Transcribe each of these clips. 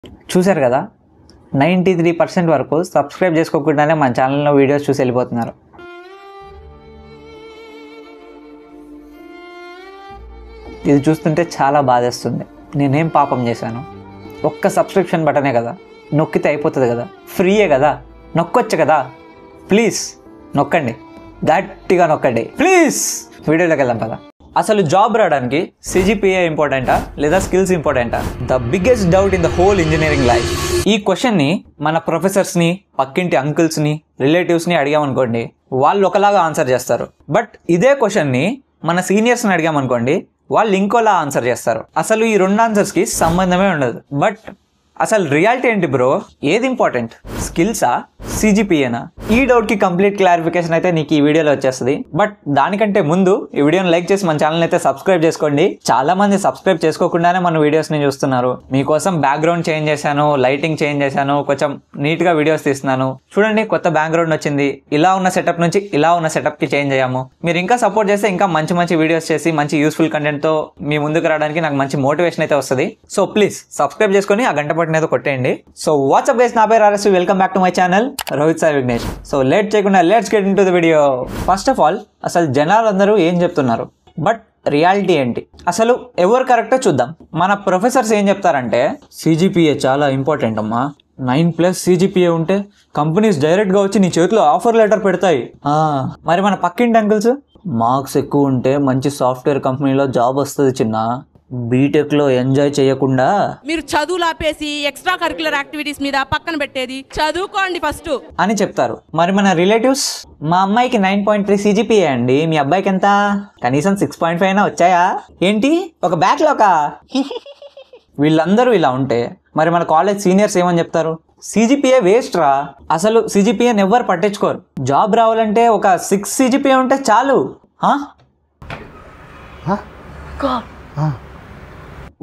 చూశారు కదా, 93% వరకు సబ్స్క్రైబ్ చేసుకోకుండానే మన ఛానల్లో వీడియోస్ చూసి వెళ్ళిపోతున్నారు. ఇది చూస్తుంటే చాలా బాధేస్తుంది. నేనేం పాపం చేశాను? ఒక్క సబ్స్క్రిప్షన్ బటనే కదా, నొక్కితే అయిపోతుంది కదా, ఫ్రీయే కదా, నొక్కొచ్చు కదా. ప్లీజ్ నొక్కండి, గట్టిగా నొక్కండి ప్లీజ్. వీడియోలోకి వెళ్దాం కదా. అసలు జాబ్ రావడానికి సిజిపిఏ ఇంపార్టెంటా లేదా స్కిల్స్ ఇంపార్టెంటా? The biggest doubt in the whole engineering life. ఈ క్వశ్చన్ని మన ప్రొఫెసర్స్ని, పక్కింటి అంకుల్స్ని, రిలేటివ్స్ని అడిగామనుకోండి, వాళ్ళు ఒకలాగా ఆన్సర్ చేస్తారు. బట్ ఇదే క్వశ్చన్ని మన సీనియర్స్ని అడిగామనుకోండి, వాళ్ళు ఇంకోలా ఆన్సర్ చేస్తారు. అసలు ఈ రెండు ఆన్సర్స్కి సంబంధమే ఉండదు. బట్ అసలు రియాలిటీ ఏంటి బ్రో? ఏది ఇంపార్టెంట్, స్కిల్సా సిజిపిఏనా? ఈ డౌట్కి కంప్లీట్ క్లారిఫికేషన్ అయితే నీకు ఈ వీడియోలో వచ్చేస్తుంది. బట్ దానికంటే ముందు ఈ వీడియోని లైక్ చేసి మన ఛానల్ అయితే సబ్స్క్రైబ్ చేసుకోండి. చాలా మంది సబ్స్క్రైబ్ చేసుకోకుండానే మన వీడియోస్ని చూస్తున్నారు. మీకోసం బ్యాక్గ్రౌండ్ చేంజ్ చేశాను, లైటింగ్ చేంజ్ చేశాను, కొంచెం నీట్గా వీడియోస్ తీస్తున్నాను. చూడండి, కొత్త బ్యాక్గ్రౌండ్ వచ్చింది. ఇలా ఉన్న సెటప్ నుంచి ఇలా ఉన్న సెటప్కి చేంజ్ అయ్యాము. మీరు ఇంకా సపోర్ట్ చేస్తే ఇంకా మంచి మంచి వీడియోస్ చేసి మంచి యూస్ఫుల్ కంటెంట్తో మీ ముందుకు రావడానికి నాకు మంచి మోటివేషన్ అయితే వస్తుంది. సో ప్లీజ్ సబ్స్క్రైబ్ చేసుకొని ఆ గంట పట్టిన కొట్టేయండి. సో వాట్సాప్ గైస్, నా పేరు RS. Welcome back to my channel Rohit Sai Vignesh. So late చేయకుండా let's get into the video. First of all, అసలు జనాలందరూ ఏం చెప్తున్నారు, బట్ రియాలిటీ ఏంటి? అసలు ఎవరు కరెక్టో చూద్దాం. మన ప్రొఫెసర్స్ ఏం చెప్తారంటే, సిజిపిఏ చాలా ఇంపార్టెంట్ అమ్మా, 9+ సిజిపిఏ ఉంటే కంపెనీస్ డైరెక్ట్ గా వచ్చి నీ చేతిలో ఆఫర్ లెటర్ పెడతాయి. మరి మన పక్కింటి అంకుల్స్, మార్క్స్ ఎక్కువ ఉంటే మంచి సాఫ్ట్వేర్ కంపెనీలో జాబ్ వస్తుంది చిన్న, బీటెక్ లో ఎంజాయ్ చేయకుండా మీరు చదువులు ఆపేసి ఎక్స్ట్రా కరిక్యులర్ యాక్టివిటీస్ మీద పక్కన పెట్టేది చదువుకోండి ఫస్ట్ అని చెప్తారు. మరి మన రిలేటివ్స్, మా అమ్మాయికి 9.3 సిజిపిఏ అండి, మీ అబ్బాయికి ఎంత? కనీసం 6.5 అయినా వచ్చాయా ఏంటి? ఒక బ్యాక్లాగా? వీళ్ళందరూ ఇలా ఉంటే మరి మన కాలేజ్ సీనియర్స్ ఏమని చెప్తారు? సిజిపిఏ వేస్ట్ రా, అసలు సిజిపిఏని ఎవ్వరు పట్టించుకోరు. జాబ్ రావాలంటే ఒక 6 సిజిపిఏ ఉంటే చాలు.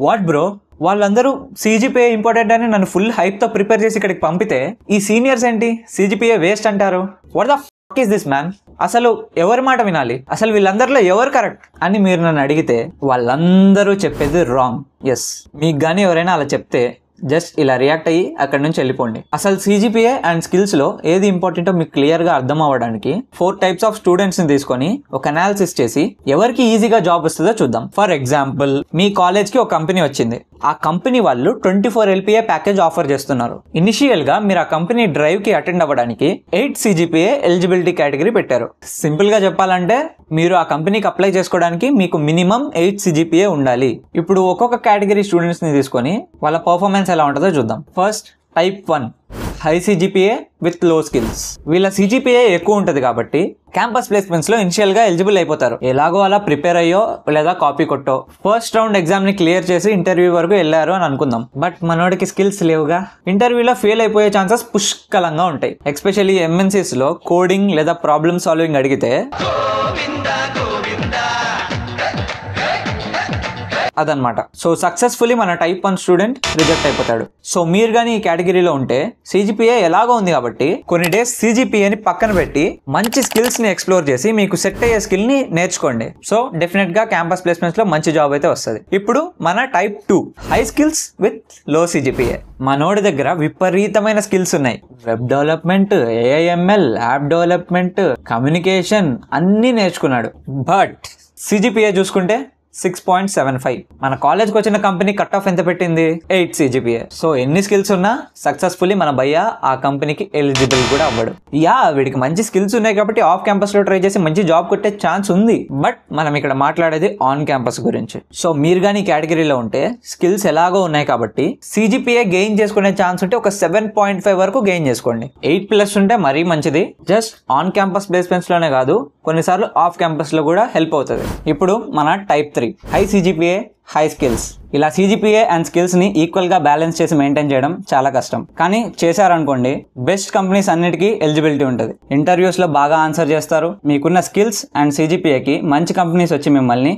What bro? వాళ్ళందరూ సిజిపిఏ ఇంపార్టెంట్ అని నన్ను ఫుల్ హైప్తో ప్రిపేర్ చేసి ఇక్కడికి పంపితే ఈ సీనియర్స్ ఏంటి సిజిపిఏ వేస్ట్ అంటారు? What the fuck is this man? అసలు ఎవరి మాట వినాలి? అసలు వీళ్ళందరిలో ఎవరు కరెక్ట్ అని మీరు నన్ను అడిగితే వాళ్ళందరూ చెప్పేది రాంగ్. ఎస్, మీకు కానీ ఎవరైనా అలా చెప్తే జస్ట్ ఇలా రియాక్ట్ అయ్యి అక్కడ నుంచి వెళ్ళిపోండి. అసలు సిజిపిఏ అండ్ స్కిల్స్ లో ఏది ఇంపార్టెంటో మీకు క్లియర్ గా అర్థం అవ్వడానికి 4 టైప్స్ ఆఫ్ స్టూడెంట్స్ ని తీసుకొని ఒక అనాలిసిస్ చేసి ఎవరికి ఈజీగా జాబ్ వస్తుందో చూద్దాం. ఫర్ ఎగ్జాంపుల్, మీ కాలేజ్ కి ఒక కంపెనీ వచ్చింది. ఆ కంపెనీ వాళ్ళు 24 LPA ప్యాకేజ్ ఆఫర్ చేస్తున్నారు. ఇనిషియల్ గా మీరు ఆ కంపెనీ డ్రైవ్ కి అటెండ్ అవ్వడానికి 8 సిజిపిఏ ఎలిజిబిలిటీ కేటగిరీ పెట్టారు. సింపుల్ గా చెప్పాలంటే మీరు ఆ కంపెనీకి అప్లై చేసుకోవడానికి మీకు మినిమం 8 సిజిపిఏ ఉండాలి. ఇప్పుడు ఒక్కొక్క కేటగిరీ స్టూడెంట్స్ ని తీసుకొని వాళ్ళ పర్ఫార్మెన్స్ ఎలా ఉంటుందో చూద్దాం. First, type 1, high CGPA with లో స్కిల్స్. వీళ్ళ సిజిపిఏ ఎక్కువ ఉంటుంది కాబట్టి క్యాంపస్ ప్లేస్మెంట్స్ లో ఇనిషియల్ గా ఎలిజిబుల్ అయిపోతారు. ఎలాగో అలా ప్రిపేర్ అయ్యో లేదా కాపీ కొట్టో ఫస్ట్ రౌండ్ ఎగ్జామ్ ని క్లియర్ చేసి ఇంటర్వ్యూ వరకు వెళ్ళారు అని అనుకుందాం. బట్ మనోడికి స్కిల్స్ లేవుగా. ఇంటర్వ్యూలో ఫెయిల్ అయిపోయే ఛాన్సెస్ పుష్కలంగా ఉంటాయి. ఎస్పెషల్లీ ఎంఎన్సీస్ లో కోడింగ్ లేదా ప్రాబ్లమ్ సాల్వింగ్ అడిగితే అదనమాట. సో సక్సెస్ఫుల్లీ మన టైప్ 1 స్టూడెంట్ రిజెక్ట్ అయిపోతాడు. సో మీరు కానీ ఈ కేటగిరీలో ఉంటే సిజిపిఏ ఎలాగో ఉంది కాబట్టి కొన్ని డేస్ సిజిపిఏని పక్కన పెట్టి మంచి స్కిల్స్ ని ఎక్స్ప్లోర్ చేసి మీకు సెట్ అయ్యే స్కిల్ ని నేర్చుకోండి. సో డెఫినెట్ గా క్యాంపస్ ప్లేస్మెంట్స్ లో మంచి జాబ్ అయితే వస్తుంది. ఇప్పుడు మన type 2, high skills with low CGPA. మనోడి దగ్గర విపరీతమైన స్కిల్స్ ఉన్నాయి. Web development, AIML, app development, communication అన్నీ నేర్చుకున్నాడు. బట్ సిజిపిఏ చూసుకుంటే 6.75. మన కాలేజ్కి వచ్చిన కంపెనీ కట్ ఆఫ్ ఎంత పెట్టింది? 8 సిజిపిఏ. సో ఎన్ని స్కిల్స్ ఉన్నా సక్సెస్ఫుల్లీ మన భయ్య ఆ కంపెనీకి ఎలిజిబుల్ కూడా అవ్వడు. వీడికి మంచి స్కిల్స్ ఉన్నాయి కాబట్టి ఆఫ్ క్యాంపస్ లో ట్రై చేసి మంచి జాబ్ కొట్టే ఛాన్స్ ఉంది. బట్ మనం ఇక్కడ మాట్లాడేది ఆన్ క్యాంపస్ గురించి. సో మీరు కానీ కేటగిరీలో ఉంటే స్కిల్స్ ఎలాగో ఉన్నాయి కాబట్టి సిజిపిఏ గెయిన్ చేసుకునే ఛాన్స్ ఉంటే ఒక 7.5 వరకు గెయిన్ చేసుకోండి. 8+ ఉంటే మరీ మంచిది. జస్ట్ ఆన్ క్యాంపస్ ప్లేస్మెంట్స్ లోనే కాదు, కొన్నిసార్లు ఆఫ్ క్యాంపస్ లో కూడా హెల్ప్ అవుతుంది. ఇప్పుడు మన type 3, high CGPA, high skills. ఇలా సిజిపిఏ అండ్ స్కిల్స్ ని ఈక్వల్ గా బ్యాలెన్స్ చేసి మెయింటైన్ చేయడం చాలా కష్టం. కానీ చేశారనుకోండి, బెస్ట్ కంపెనీస్ అన్నిటికీ ఎలిజిబిలిటీ ఉంటుంది. ఇంటర్వ్యూస్ లో బాగా ఆన్సర్ చేస్తారు. మీకున్న స్కిల్స్ అండ్ సిజిపిఏకి మంచి కంపెనీస్ వచ్చి మిమ్మల్ని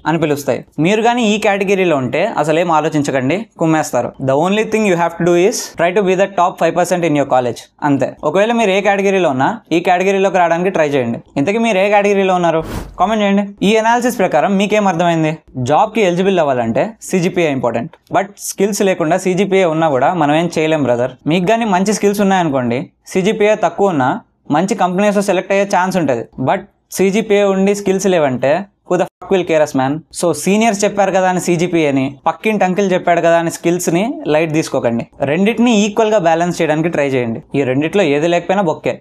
అని పిలుస్తాయి. మీరు కానీ ఈ కేటగిరీలో ఉంటే అసలు ఏం ఆలోచించకండి, కుమ్మేస్తారు. The only thing you have to do is try to be the top 5% in your college, అంతే. ఒకవేళ మీరు ఏ కేటగిరీలో ఉన్నా ఈ కేటగిరీలోకి రావడానికి ట్రై చేయండి. ఇంతకీ మీరు ఏ కేటగిరీలో ఉన్నారు కామెంట్ చేయండి. ఈ అనాలిసిస్ ప్రకారం మీకేం అర్థమైంది? జాబ్ కి ఎలిజిబుల్ అవ్వాలంటే సిజిపిఏ ఇంపార్టెంట్. బట్ స్కిల్స్ లేకుండా సిజిపిఏ ఉన్నా కూడా మనం ఏం చేయలేం బ్రదర్. మీకు కానీ మంచి స్కిల్స్ ఉన్నాయనుకోండి, సిజిపిఏ తక్కువ ఉన్నా మంచి కంపెనీస్ సెలెక్ట్ అయ్యే ఛాన్స్ ఉంటుంది. బట్ సిజిపిఏ ఉండి స్కిల్స్ లేవంటే who the fuck will care us man. So seniors చెప్పారు కదా అని సిజిపిఏని, పక్కింటి అంకిల్ చెప్పాడు కదా అని స్కిల్స్ ని లైట్ తీసుకోకండి. రెండింటిని ఈక్వల్ గా బ్యాలెన్స్ చేయడానికి ట్రై చేయండి. ఈ రెండిట్లో ఏది లేకపోయినా బొక్కే.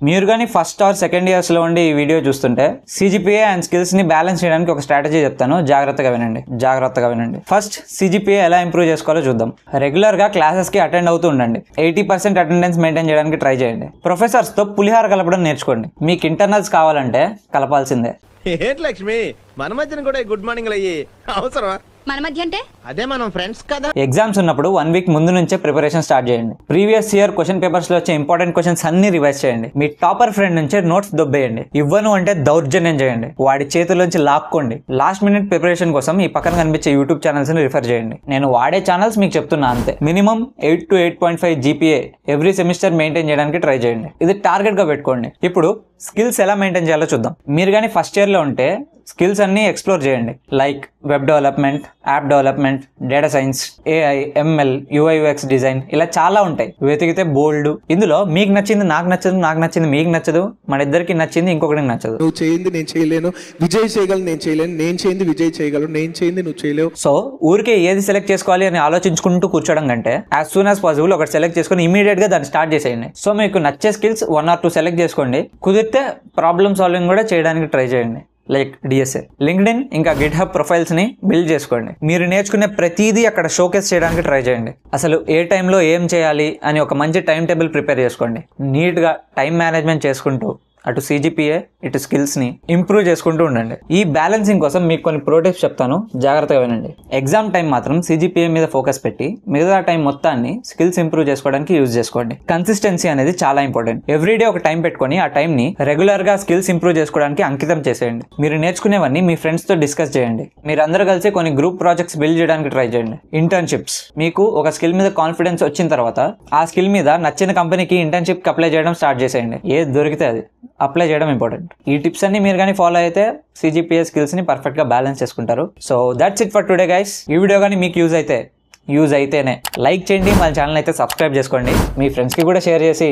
మీరు కానీ ఫస్ట్ ఆర్ సెకండ్ ఇయర్స్లో ఉండి ఈ వీడియో చూస్తుంటే సిజిపిఏ అండ్ స్కిల్స్ని బ్యాలెన్స్ చేయడానికి ఒక స్ట్రాటజీ చెప్తాను, జాగ్రత్తగా వినండి. ఫస్ట్ సిజిపిఏ ఎలా ఇంప్రూవ్ చేసుకోవాలో చూద్దాం. రెగ్యులర్గా క్లాసెస్కి అటెండ్ అవుతూ ఉండండి. 80% అటెండెన్స్ మెయింటైన్ చేయడానికి ట్రై చేయండి. ప్రొఫెసర్స్తో పులిహార కలపడం నేర్చుకోండి. మీకు ఇంటర్నల్స్ కావాలంటే కలపాల్సిందే. ఏంటి లక్ష్మి, మన మధ్యన కూడా గుడ్ మార్నింగ్ అయ్యి అవసరమా? మన మధ్య అంటే అదే మనం ఫ్రెండ్స్ కదా. ఎగ్జామ్స్ ఉన్నప్పుడు 1 వీక్ ముందు నుంచే ప్రిపరేషన్ స్టార్ట్ చేయండి. ప్రీవియస్ ఇయర్ క్వశ్చన్ పేపర్స్ లో వచ్చే ఇంపార్టెంట్ క్వశ్చన్స్ అన్ని రివైజ్ చేయండి. మీ టాపర్ ఫ్రెండ్ నుంచే నోట్స్ దొబ్బేయండి. ఇవ్వను అంటే దౌర్జన్యం చేయండి, వాడి చేతుల్లోంచి లాక్కోండి. లాస్ట్ మినిట్ ప్రిపరేషన్ కోసం ఈ పక్కన కనిపించే యూట్యూబ్ ఛానల్స్ ని రిఫర్ చేయండి. నేను వాడే ఛానల్స్ మీకు చెప్తున్నా అంతే. Minimum 8 to 8.5 GPA every semester maintain చేయడానికి ట్రై చేయండి. ఇది టార్గెట్ గా పెట్టుకోండి. ఇప్పుడు స్కిల్స్ ఎలా మెయింటైన్ చేయాలో చూద్దాం. మీరు కానీ ఫస్ట్ ఇయర్ లో ఉంటే స్కిల్స్ అన్ని ఎక్స్ప్లోర్ చేయండి. Like web development, app development, data science, AI, ML, UI UX design, ఇలా చాలా ఉంటాయి. వెతికితే బోల్డ్. ఇందులో మీకు నచ్చింది నాకు నచ్చదు, నాకు నచ్చింది మీకు నచ్చదు, మన ఇద్దరికి నచ్చింది ఇంకొకరికి నచ్చదు. నువ్వు చేయింది నేను చేయలేను, విజయ్ చేయగలను నేను చేయలేను, నేను చేయింది విజయ్ చేయగలను, నేను చేయింది నువ్వు చేయలేవు. సో ఊరికే ఏది సెలెక్ట్ చేసుకోవాలి అని ఆలోచించుకుంటూ కూర్చోడం కంటే యాజ్ సూన్ యాజ్ పాసిబుల్ ఒకటి సెలెక్ట్ చేసుకుని ఇమీడియట్ గా దాన్ని స్టార్ట్ చేసేయండి. సో మీకు నచ్చే స్కిల్స్ 1 or 2 సెలెక్ట్ చేసుకోండి. కుదిరితే ప్రాబ్లమ్ సాల్వింగ్ కూడా చేయడానికి ట్రై చేయండి. లైక్ డిఎస్ఏ, లింక్డ్ఇన్, ఇంకా గిట్హబ్ ప్రొఫైల్స్ ని బిల్డ్ చేసుకోండి. మీరు నేర్చుకునే ప్రతిదీ అక్కడ షోకేస్ చేయడానికి ట్రై చేయండి. అసలు ఏ టైంలో ఏం చేయాలి అని ఒక మంచి టైం టేబుల్ ప్రిపేర్ చేసుకోండి. నీట్ గా టైం మేనేజ్మెంట్ చేసుకుంటూ అటు సిజిపిఏ ఇటు స్కిల్స్ ని ఇంప్రూవ్ చేసుకుంటూ ఉండండి. ఈ బ్యాలెన్సింగ్ కోసం మీకు కొన్ని ప్రో టిప్స్ చెప్తాను, జాగ్రత్తగా వినండి. ఎగ్జామ్ టైం మాత్రం సిజిపిఏ మీద ఫోకస్ పెట్టి మిగతా టైం మొత్తాన్ని స్కిల్స్ ఇంప్రూవ్ చేసుకోవడానికి యూజ్ చేసుకోండి. కన్సిస్టెన్సీ అనేది చాలా ఇంపార్టెంట్. ఎవ్రీడే ఒక టైం పెట్టుకొని ఆ టైం ని రెగ్యులర్ గా స్కిల్స్ ఇంప్రూవ్ చేసుకోవడానికి అంకితం చేసేయండి. మీరు నేర్చుకునేవన్నీ మీ ఫ్రెండ్స్ తో డిస్కస్ చేయండి. మీరు అందరూ కలిసి కొన్ని గ్రూప్ ప్రాజెక్ట్స్ బిల్డ్ చేయడానికి ట్రై చేయండి. ఇంటర్న్షిప్స్, మీకు ఒక స్కిల్ మీద కాన్ఫిడెన్స్ వచ్చిన తర్వాత ఆ స్కిల్ మీద నచ్చిన కంపెనీకి ఇంటర్న్షిప్ కి అప్లై చేయడం స్టార్ట్ చేసేయండి. ఏది దొరికితే అది అప్లై చేయడం ఇంపార్టెంట్. ఈ టిప్స్ అన్ని మీరు కానీ ఫాలో అయితే సిజిపిఏ స్కిల్స్ ని పర్ఫెక్ట్ గా బ్యాలెన్స్ చేసుకుంటారు. So that's it for today guys. ఈ వీడియో కానీ మీకు యూజ్ అయితేనే లైక్ చేయండి, మన ఛానల్ అయితే సబ్స్క్రైబ్ చేసుకోండి. మీ ఫ్రెండ్స్ కి కూడా షేర్ చేసి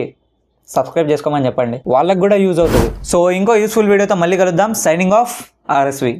సబ్స్క్రైబ్ చేసుకోమని చెప్పండి, వాళ్ళకి కూడా యూజ్ అవుతుంది. సో ఇంకో యూస్ఫుల్ వీడియోతో మళ్ళీ కలుద్దాం. Signing off, RSV.